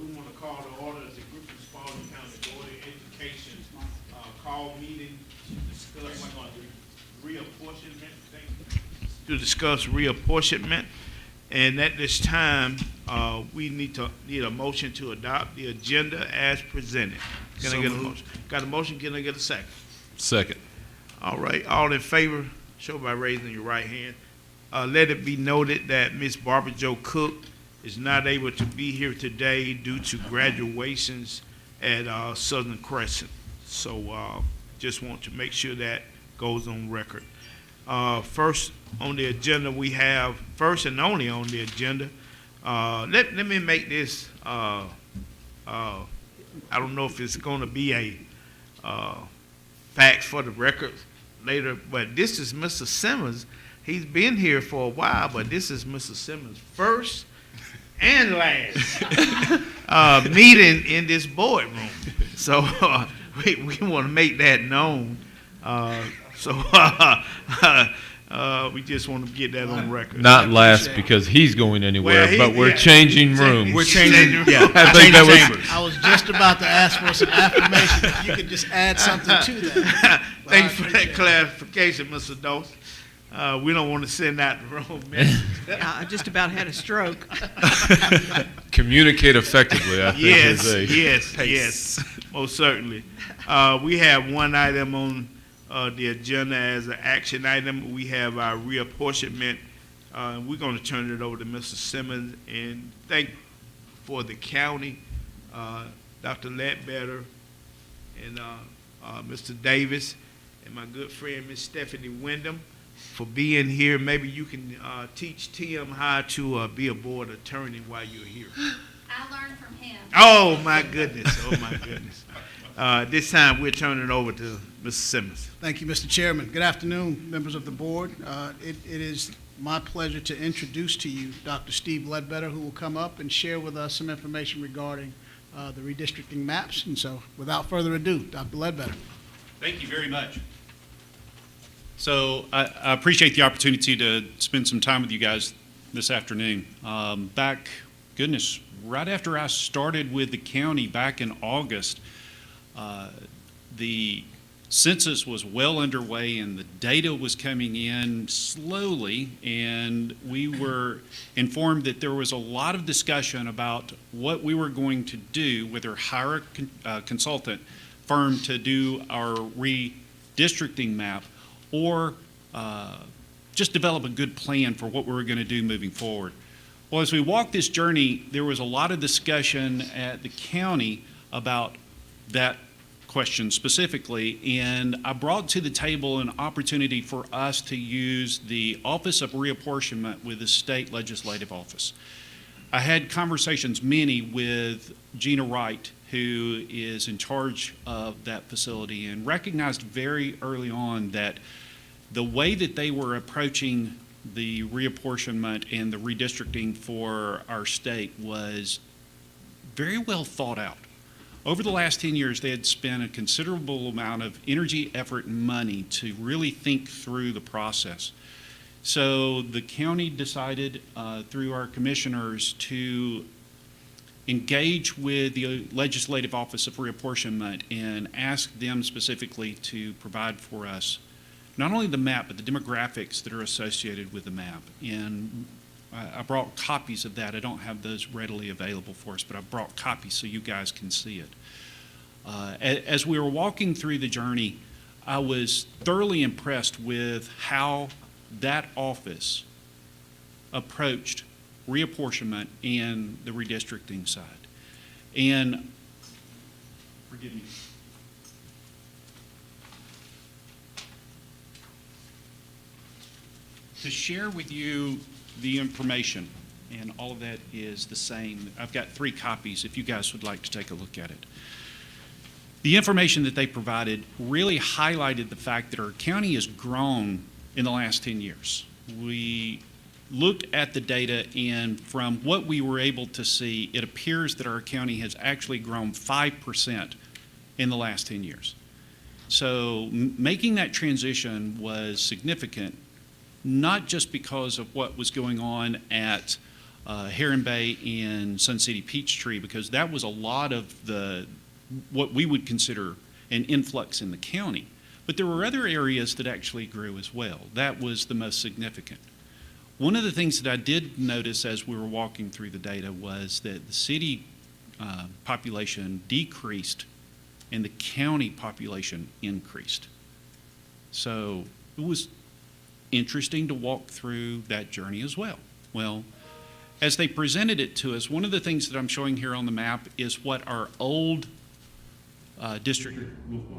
we want to call to order is the Griffin Spalding County Board of Education call meeting to discuss reapportionment. And at this time, we need a motion to adopt the agenda as presented. Can I get a motion? Got a motion? Can I get a second? Second. All right. All in favor, show by raising your right hand. Let it be noted that Ms. Barbara Jo Cook is not able to be here today due to graduations at Southern Crescent. So just want to make sure that goes on record. First on the agenda, we have, first and only on the agenda, let me make this, I don't know if it's going to be a fact for the record later, but this is Mr. Simmons. He's been here for a while, but this is Mr. Simmons' first and last meeting in this boardroom. So we want to make that known. We just want to get that on record. Not last because he's going anywhere, Well, but we're changing rooms. We're changing. Yeah, I think that was. I was just about to ask for some affirmation. If you could just add something to that. Thanks for that clarification, Mr. Dawes. We don't want to send out the wrong message. I just about had a stroke. Communicate effectively, I think. Yes, most certainly. We have one item on the agenda as an action item. We have our reapportionment. We're going to turn it over to Mr. Simmons and thank for the county, Dr. Ledbetter and Mr. Davis and my good friend Ms. Stephanie Wyndham for being here. Maybe you can teach Tim how to be a board attorney while you're here. I learned from him. Oh my goodness, this time we're turning it over to Mr. Simmons. Thank you, Mr. Chairman. Good afternoon, members of the board. It is my pleasure to introduce to you Dr. Steve Ledbetter, who will come up and share with us some information regarding the redistricting maps. And so, without further ado, Dr. Ledbetter. Thank you very much. So I appreciate the opportunity to spend some time with you guys this afternoon. Right after I started with the county back in August, the census was well underway and the data was coming in slowly, and we were informed that there was a lot of discussion about what we were going to do, whether hire a consultant firm to do our redistricting map or just develop a good plan for what we were going to do moving forward. Well, as we walked this journey, there was a lot of discussion at the county about that question specifically, and I brought to the table an opportunity for us to use the Office of Reapportionment with the state legislative office. I had conversations, many, with Gina Wright, who is in charge of that facility, and recognized very early on that the way that they were approaching the reapportionment and the redistricting for our state was very well thought out. Over the last 10 years, they had spent a considerable amount of energy, effort, and money to really think through the process. So the county decided through our commissioners to engage with the Legislative Office of Reapportionment and ask them specifically to provide for us not only the map, but the demographics that are associated with the map. And I brought copies of that. I don't have those readily available for us, but I brought copies so you guys can see it. As we were walking through the journey, I was thoroughly impressed with how that office approached reapportionment and the redistricting side. And forgive me. To share with you the information, and all of that is the same. I've got 3 copies if you guys would like to take a look at it. The information that they provided really highlighted the fact that our county has grown in the last 10 years. We looked at the data, and from what we were able to see, it appears that our county has actually grown 5% in the last 10 years. So making that transition was significant, not just because of what was going on at Heron Bay and Sun City Peachtree, because that was a lot of what we would consider an influx in the county. But there were other areas that actually grew as well. That was the most significant. One of the things that I did notice as we were walking through the data was that the city population decreased and the county population increased. So it was interesting to walk through that journey as well. Well, as they presented it to us, one of the things that I'm showing here on the map is what our old district